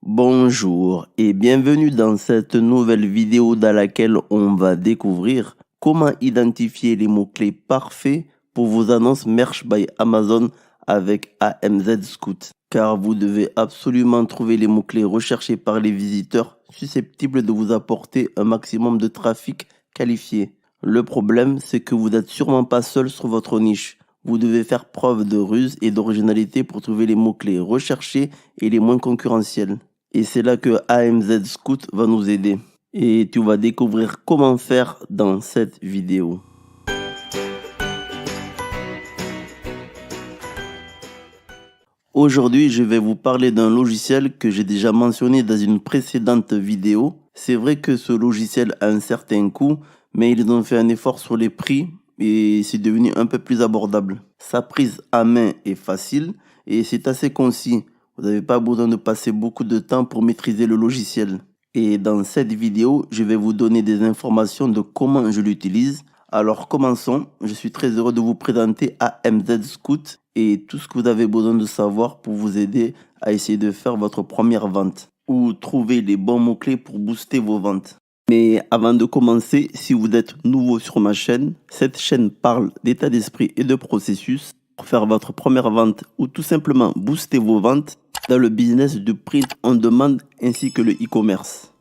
Bonjour et bienvenue dans cette nouvelle vidéo dans laquelle on va découvrir comment identifier les mots-clés parfaits pour vos annonces Merch by Amazon avec AMZ Scout. Car vous devez absolument trouver les mots-clés recherchés par les visiteurs susceptibles de vous apporter un maximum de trafic qualifié. Le problème, c'est que vous n'êtes sûrement pas seul sur votre niche. Vous devez faire preuve de ruse et d'originalité pour trouver les mots-clés recherchés et les moins concurrentiels. Et c'est là que AMZ Scout va nous aider. Et tu vas découvrir comment faire dans cette vidéo. Aujourd'hui, je vais vous parler d'un logiciel que j'ai déjà mentionné dans une précédente vidéo. C'est vrai que ce logiciel a un certain coût, mais ils ont fait un effort sur les prix et c'est devenu un peu plus abordable. Sa prise à main est facile et c'est assez concis. Vous n'avez pas besoin de passer beaucoup de temps pour maîtriser le logiciel. Et dans cette vidéo, je vais vous donner des informations de comment je l'utilise. Alors commençons. Je suis très heureux de vous présenter AMZ Scout et tout ce que vous avez besoin de savoir pour vous aider à essayer de faire votre première vente ou trouver les bons mots-clés pour booster vos ventes. Mais avant de commencer, si vous êtes nouveau sur ma chaîne, cette chaîne parle d'état d'esprit et de processus pour faire votre première vente ou tout simplement booster vos ventes dans le business de print on demand ainsi que le e-commerce.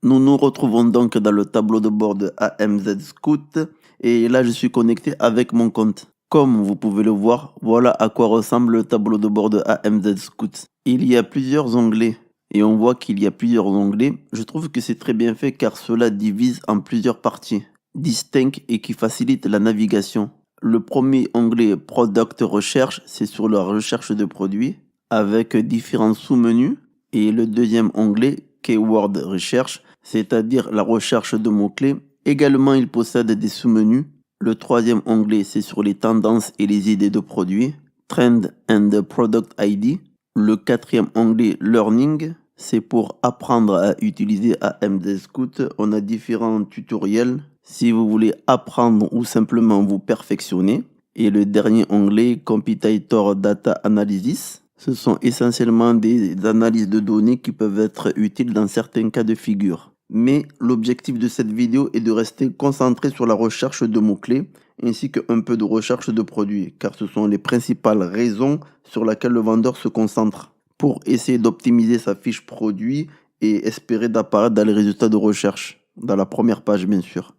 Nous nous retrouvons donc dans le tableau de bord de AMZ Scout et là je suis connecté avec mon compte. Comme vous pouvez le voir, voilà à quoi ressemble le tableau de bord de AMZ Scout. Il y a plusieurs onglets et on voit qu'il y a plusieurs onglets. Je trouve que c'est très bien fait car cela divise en plusieurs parties distinctes et qui facilitent la navigation. Le premier onglet Product Recherche, c'est sur la recherche de produits avec différents sous-menus. Et le deuxième onglet Keyword Recherche, c'est-à-dire la recherche de mots-clés. Également, il possède des sous-menus. Le troisième onglet, c'est sur les tendances et les idées de produits. Trend and Product ID. Le quatrième onglet Learning, c'est pour apprendre à utiliser AMZ Scout. On a différents tutoriels si vous voulez apprendre ou simplement vous perfectionner. Et le dernier onglet Competitor Data Analysis. Ce sont essentiellement des analyses de données qui peuvent être utiles dans certains cas de figure. Mais l'objectif de cette vidéo est de rester concentré sur la recherche de mots-clés ainsi qu'un peu de recherche de produits, car ce sont les principales raisons sur lesquelles le vendeur se concentre pour essayer d'optimiser sa fiche produit et espérer d'apparaître dans les résultats de recherche, dans la première page bien sûr.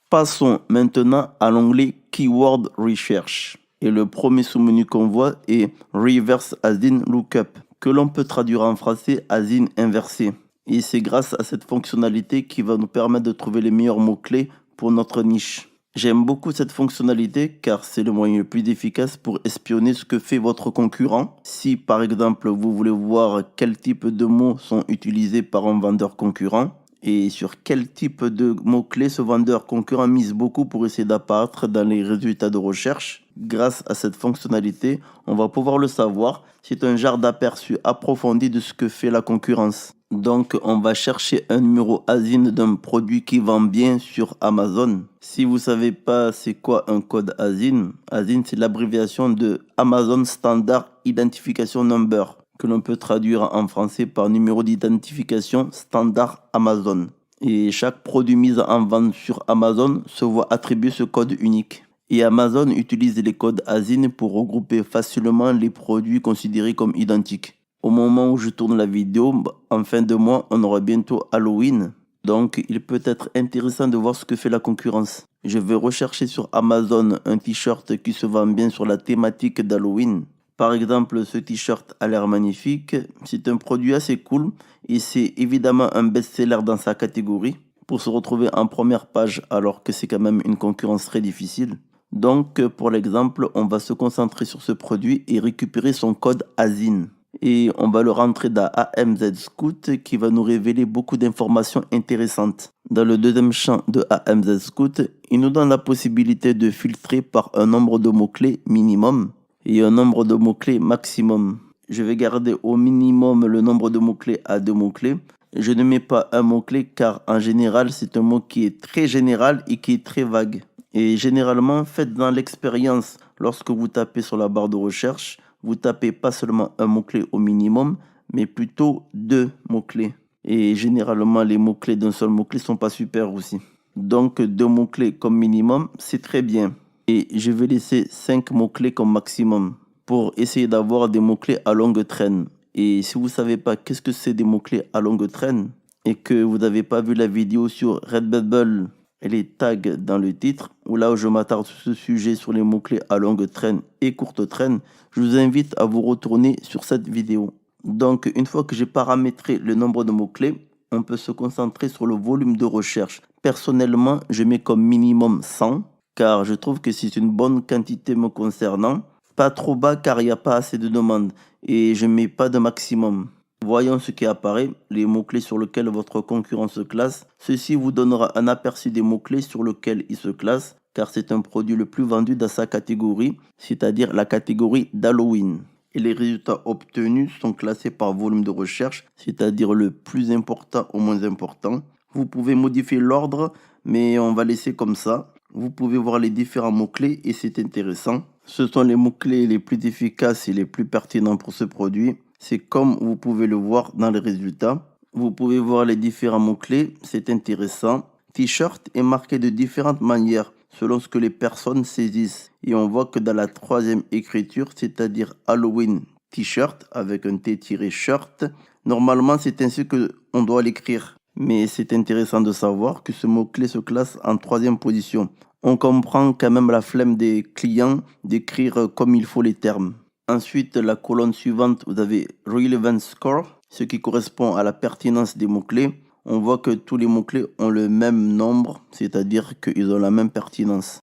Passons maintenant à l'onglet Keyword Research. Et le premier sous-menu qu'on voit est Reverse As-in Lookup, que l'on peut traduire en français As-in inversé. Et c'est grâce à cette fonctionnalité qui va nous permettre de trouver les meilleurs mots-clés pour notre niche. J'aime beaucoup cette fonctionnalité car c'est le moyen le plus efficace pour espionner ce que fait votre concurrent. Si par exemple vous voulez voir quel type de mots sont utilisés par un vendeur concurrent, et sur quel type de mots-clés ce vendeur concurrent mise beaucoup pour essayer d'apparaître dans les résultats de recherche. Grâce à cette fonctionnalité, on va pouvoir le savoir. C'est un genre d'aperçu approfondi de ce que fait la concurrence. Donc, on va chercher un numéro ASIN d'un produit qui vend bien sur Amazon. Si vous ne savez pas c'est quoi un code ASIN, ASIN c'est l'abréviation de Amazon Standard Identification Number, que l'on peut traduire en français par numéro d'identification standard Amazon. Et chaque produit mis en vente sur Amazon se voit attribuer ce code unique. Et Amazon utilise les codes ASIN pour regrouper facilement les produits considérés comme identiques. Au moment où je tourne la vidéo, en fin de mois, on aura bientôt Halloween. Donc, il peut être intéressant de voir ce que fait la concurrence. Je vais rechercher sur Amazon un t-shirt qui se vend bien sur la thématique d'Halloween. Par exemple, ce t-shirt a l'air magnifique. C'est un produit assez cool et c'est évidemment un best-seller dans sa catégorie pour se retrouver en première page alors que c'est quand même une concurrence très difficile. Donc, pour l'exemple, on va se concentrer sur ce produit et récupérer son code ASIN. Et on va le rentrer dans AMZ Scout qui va nous révéler beaucoup d'informations intéressantes. Dans le deuxième champ de AMZ Scout, il nous donne la possibilité de filtrer par un nombre de mots-clés minimum et un nombre de mots-clés maximum. Je vais garder au minimum le nombre de mots-clés à 2 mots-clés. Je ne mets pas un mot-clé car en général c'est un mot qui est très général et qui est très vague. Et généralement, faites dans l'expérience lorsque vous tapez sur la barre de recherche, vous tapez pas seulement un mot-clé au minimum, mais plutôt deux mots-clés. Et généralement, les mots-clés d'un seul mot-clé sont pas super aussi. Donc, deux mots-clés comme minimum, c'est très bien. Et je vais laisser 5 mots-clés comme maximum pour essayer d'avoir des mots-clés à longue traîne. Et si vous ne savez pas qu'est-ce que c'est des mots-clés à longue traîne et que vous n'avez pas vu la vidéo sur Redbubble et les tags dans le titre, où là où je m'attarde sur ce sujet sur les mots-clés à longue traîne et courte traîne, je vous invite à vous retourner sur cette vidéo. Donc, une fois que j'ai paramétré le nombre de mots-clés, on peut se concentrer sur le volume de recherche. Personnellement, je mets comme minimum 100, car je trouve que c'est une bonne quantité me concernant. Pas trop bas, car il n'y a pas assez de demandes, et je mets pas de maximum. Voyons ce qui apparaît, les mots-clés sur lesquels votre concurrent se classe. Ceci vous donnera un aperçu des mots-clés sur lesquels il se classe, car c'est un produit le plus vendu dans sa catégorie, c'est-à-dire la catégorie d'Halloween. Et les résultats obtenus sont classés par volume de recherche, c'est-à-dire le plus important au moins important. Vous pouvez modifier l'ordre, mais on va laisser comme ça. Vous pouvez voir les différents mots-clés et c'est intéressant. Ce sont les mots-clés les plus efficaces et les plus pertinents pour ce produit. C'est comme vous pouvez le voir dans les résultats. Vous pouvez voir les différents mots-clés, c'est intéressant. T-shirt est marqué de différentes manières selon ce que les personnes saisissent. Et on voit que dans la troisième écriture, c'est-à-dire Halloween T-shirt avec un T-shirt, normalement c'est ainsi que on doit l'écrire. Mais c'est intéressant de savoir que ce mot-clé se classe en troisième position. On comprend quand même la flemme des clients d'écrire comme il faut les termes. Ensuite, la colonne suivante, vous avez Relevance Score, ce qui correspond à la pertinence des mots-clés. On voit que tous les mots-clés ont le même nombre, c'est-à-dire qu'ils ont la même pertinence.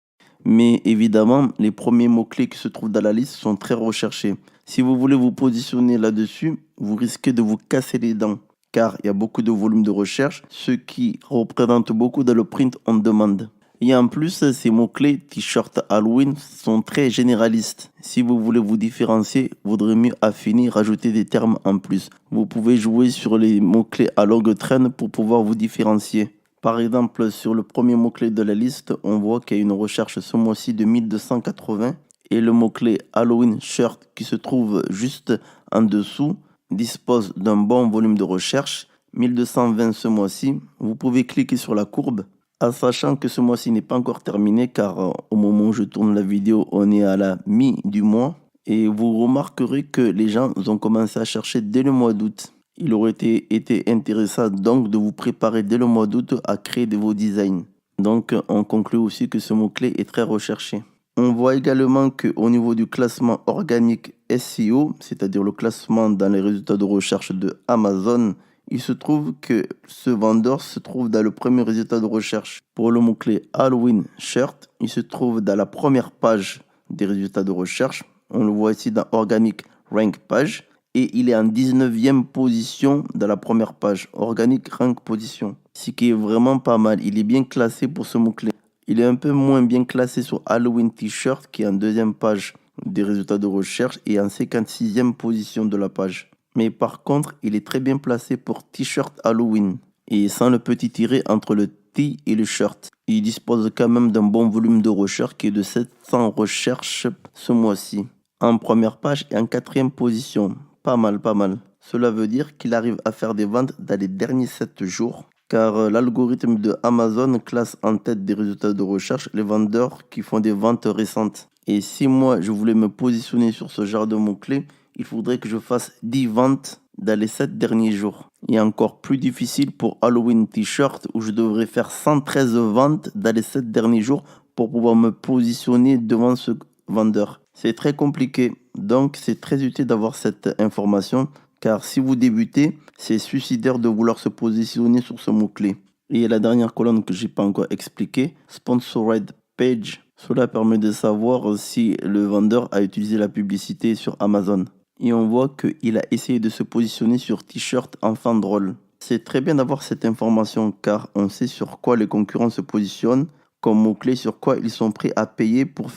Mais évidemment, les premiers mots-clés qui se trouvent dans la liste sont très recherchés. Si vous voulez vous positionner là-dessus, vous risquez de vous casser les dents, car il y a beaucoup de volume de recherche, ce qui représente beaucoup dans le print on demande. Et en plus, ces mots-clés T-shirt Halloween sont très généralistes. Si vous voulez vous différencier, il vaudrait mieux affiner, rajouter des termes en plus. Vous pouvez jouer sur les mots-clés à longue traîne pour pouvoir vous différencier. Par exemple, sur le premier mot-clé de la liste, on voit qu'il y a une recherche ce mois-ci de 1280 et le mot-clé Halloween shirt qui se trouve juste en dessous dispose d'un bon volume de recherche, 1220 ce mois-ci. Vous pouvez cliquer sur la courbe, en sachant que ce mois-ci n'est pas encore terminé car au moment où je tourne la vidéo, on est à la mi du mois et vous remarquerez que les gens ont commencé à chercher dès le mois d'août. Il aurait été intéressant donc de vous préparer dès le mois d'août à créer de vos designs. Donc on conclut aussi que ce mot-clé est très recherché. On voit également qu'au niveau du classement organique SEO, c'est-à-dire le classement dans les résultats de recherche de Amazon, il se trouve que ce vendeur se trouve dans le premier résultat de recherche. Pour le mot-clé Halloween Shirt, il se trouve dans la première page des résultats de recherche. On le voit ici dans Organic Rank Page. Et il est en 19e position dans la première page, Organic Rank Position. Ce qui est vraiment pas mal. Il est bien classé pour ce mot-clé. Il est un peu moins bien classé sur Halloween T-shirt qui est en deuxième page des résultats de recherche et en 56e position de la page. Mais par contre, il est très bien placé pour T-shirt Halloween et sans le petit tiret entre le T et le shirt. Il dispose quand même d'un bon volume de recherche qui est de 700 recherches ce mois-ci. En première page et en quatrième position. Pas mal, pas mal. Cela veut dire qu'il arrive à faire des ventes dans les derniers 7 jours, car l'algorithme de Amazon classe en tête des résultats de recherche les vendeurs qui font des ventes récentes. Et si moi je voulais me positionner sur ce genre de mots-clés, il faudrait que je fasse 10 ventes dans les 7 derniers jours. Et encore plus difficile pour Halloween T-shirt où je devrais faire 113 ventes dans les 7 derniers jours pour pouvoir me positionner devant ce vendeur. C'est très compliqué, donc c'est très utile d'avoir cette information, car si vous débutez, c'est suicidaire de vouloir se positionner sur ce mot-clé. Et la dernière colonne que j'ai pas encore expliquée, Sponsored Page, cela permet de savoir si le vendeur a utilisé la publicité sur Amazon. Et on voit qu'il a essayé de se positionner sur T-shirt enfant drôle. C'est très bien d'avoir cette information, car on sait sur quoi les concurrents se positionnent, comme mot-clé sur quoi ils sont prêts à payer pour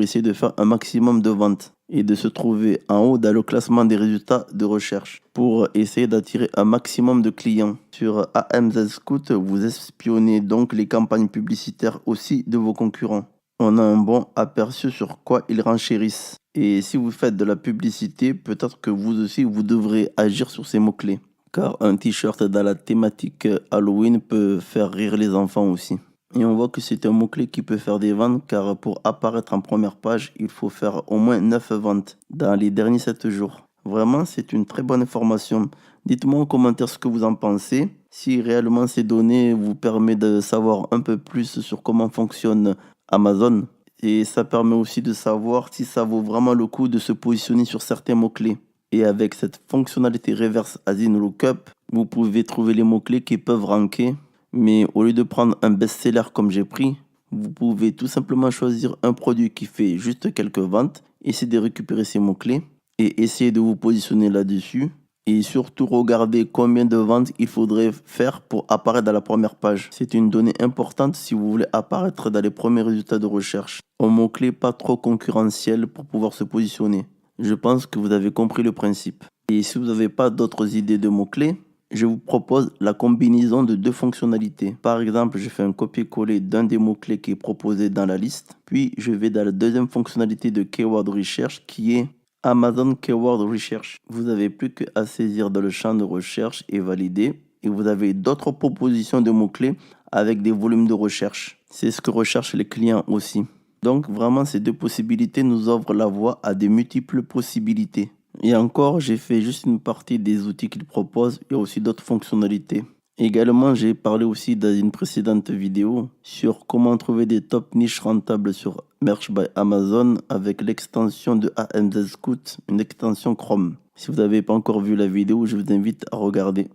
essayer de faire un maximum de ventes et de se trouver en haut dans le classement des résultats de recherche pour essayer d'attirer un maximum de clients. Sur AMZ Scout, vous espionnez donc les campagnes publicitaires aussi de vos concurrents. on a un bon aperçu sur quoi ils renchérissent. Et si vous faites de la publicité, peut-être que vous aussi, vous devrez agir sur ces mots-clés. Car un t-shirt dans la thématique Halloween peut faire rire les enfants aussi. Et on voit que c'est un mot-clé qui peut faire des ventes car pour apparaître en première page, il faut faire au moins 9 ventes dans les derniers 7 jours. Vraiment, c'est une très bonne information. Dites-moi en commentaire ce que vous en pensez. Si réellement ces données vous permettent de savoir un peu plus sur comment fonctionne Amazon. Et ça permet aussi de savoir si ça vaut vraiment le coup de se positionner sur certains mots-clés. Et avec cette fonctionnalité reverse as in lookup, vous pouvez trouver les mots-clés qui peuvent ranker. Mais au lieu de prendre un best-seller comme j'ai pris, vous pouvez tout simplement choisir un produit qui fait juste quelques ventes, essayer de récupérer ces mots-clés et essayer de vous positionner là-dessus. Et surtout, regarder combien de ventes il faudrait faire pour apparaître dans la première page. C'est une donnée importante si vous voulez apparaître dans les premiers résultats de recherche. Un mot-clé pas trop concurrentiel pour pouvoir se positionner. Je pense que vous avez compris le principe. Et si vous n'avez pas d'autres idées de mots-clés, je vous propose la combinaison de deux fonctionnalités. Par exemple, je fais un copier-coller d'un des mots-clés qui est proposé dans la liste. Puis, je vais dans la deuxième fonctionnalité de Keyword Research qui est Amazon Keyword Research. Vous n'avez plus qu'à saisir dans le champ de recherche et valider. Et vous avez d'autres propositions de mots-clés avec des volumes de recherche. C'est ce que recherchent les clients aussi. Donc vraiment, ces deux possibilités nous ouvrent la voie à des multiples possibilités. Et encore, j'ai fait juste une partie des outils qu'ils proposent. Il y a aussi d'autres fonctionnalités. Également, j'ai parlé aussi dans une précédente vidéo sur comment trouver des top niches rentables sur Merch by Amazon avec l'extension de AMZ Scout, une extension Chrome. Si vous n'avez pas encore vu la vidéo, je vous invite à regarder.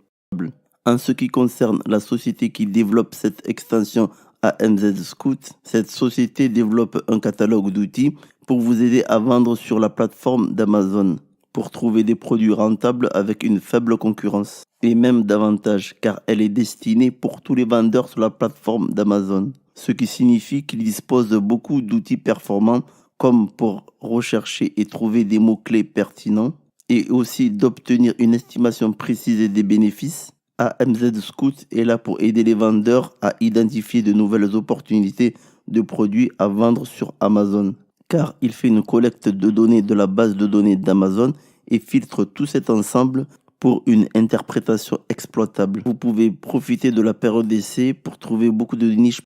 En ce qui concerne la société qui développe cette extension AMZ Scout, cette société développe un catalogue d'outils pour vous aider à vendre sur la plateforme d'Amazon, pour trouver des produits rentables avec une faible concurrence. Et même davantage, car elle est destinée pour tous les vendeurs sur la plateforme d'Amazon. Ce qui signifie qu'il dispose de beaucoup d'outils performants comme pour rechercher et trouver des mots-clés pertinents et aussi d'obtenir une estimation précise des bénéfices. AMZ Scout est là pour aider les vendeurs à identifier de nouvelles opportunités de produits à vendre sur Amazon, car il fait une collecte de données de la base de données d'Amazon et filtre tout cet ensemble pour une interprétation exploitable. Vous pouvez profiter de la période d'essai pour trouver beaucoup de niches